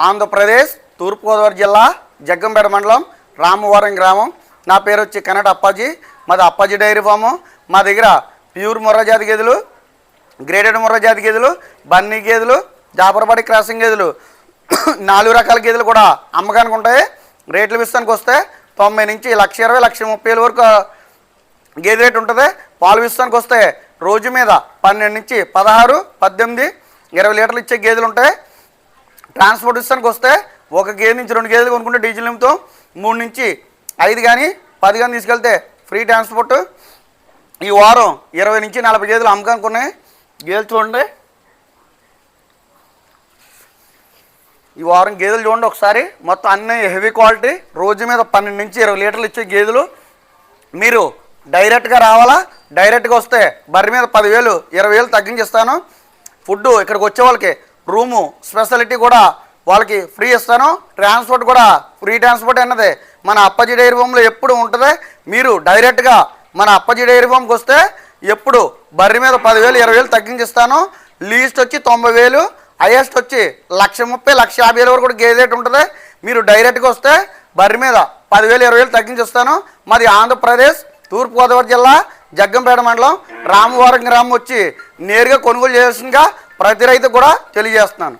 ఆంధ్రప్రదేశ్ తూర్పుగోదావరి జిల్లా జగ్గంపేట మండలం రామవరం గ్రామం. నా పేరు వచ్చి కన్నడ అప్పాజీ. మాది అప్పాజీ డైరీ ఫాము. మా దగ్గర ప్యూర్ ముర్రా జాతి గేదెలు, గ్రేడెడ్ ముర్రా జాతి గేదెలు, బన్నీ గేదెలు, జాఫర్బాడి క్రాసింగ్ గేదెలు 4 రకాల గేదెలు కూడా అమ్మకానికి ఉంటాయి. రేట్ల విషయానికి వస్తే 90 నుంచి 1,20,000 1,30,000 వరకు గేదె రేటు ఉంటుంది. పాలు విషయానికి వస్తే రోజు మీద 12 నుంచి 16, 18, 20 లీటర్లు ఇచ్చే గేదెలు ఉంటాయి. ట్రాన్స్పోర్ట్ విషయానికి వస్తే ఒక గేదె నుంచి 2 గేదెలు కొనుక్కుంటే డీజిల్ నిమిత్తం 3 నుంచి 5 కానీ 10 కానీ తీసుకెళ్తే ఫ్రీ ట్రాన్స్పోర్ట్. ఈ వారం 20 నుంచి 40 గేదెలు అమ్మకానికి ఉన్నాయి. గేదెలు చూడండి, ఈ వారం గేదెలు చూడండి ఒకసారి. మొత్తం అన్ని హెవీ క్వాలిటీ, రోజు మీద 12 నుంచి 20 లీటర్లు ఇచ్చే గేదెలు. మీరు డైరెక్ట్గా రావాలా? డైరెక్ట్గా వస్తే బర్రె మీద 10,000 20,000 తగ్గించిస్తాను. ఫుడ్ ఇక్కడికి వచ్చే వాళ్ళకి రూము స్పెషాలిటీ కూడా వాళ్ళకి ఫ్రీ ఇస్తాను. ట్రాన్స్పోర్ట్ కూడా ఫ్రీ ట్రాన్స్పోర్ట్ అన్నది మన అప్పాజీ డైరీ ఫామ్లో ఎప్పుడు ఉంటుంది. మీరు డైరెక్ట్గా మన అప్పాజీ డైరీ ఫామ్కి వస్తే ఎప్పుడు బర్రె మీద 10,000 20,000 తగ్గించిస్తాను. లీస్ట్ వచ్చి 90,000, హైయెస్ట్ వచ్చి 1,30,000 1,50,000 వరకు కూడా గేదె రేట్ ఉంటుంది. మీరు డైరెక్ట్గా వస్తే బర్రె మీద 10,000 20,000 తగ్గించిస్తాను. మాది ఆంధ్రప్రదేశ్ తూర్పుగోదావరి జిల్లా జగ్గంపేట మండలం రామవరం గ్రామం వచ్చి నేరుగా కొనుగోలు చేయాల్సిందిగా ప్రతి రైతు కూడా తెలియజేస్తున్నాను.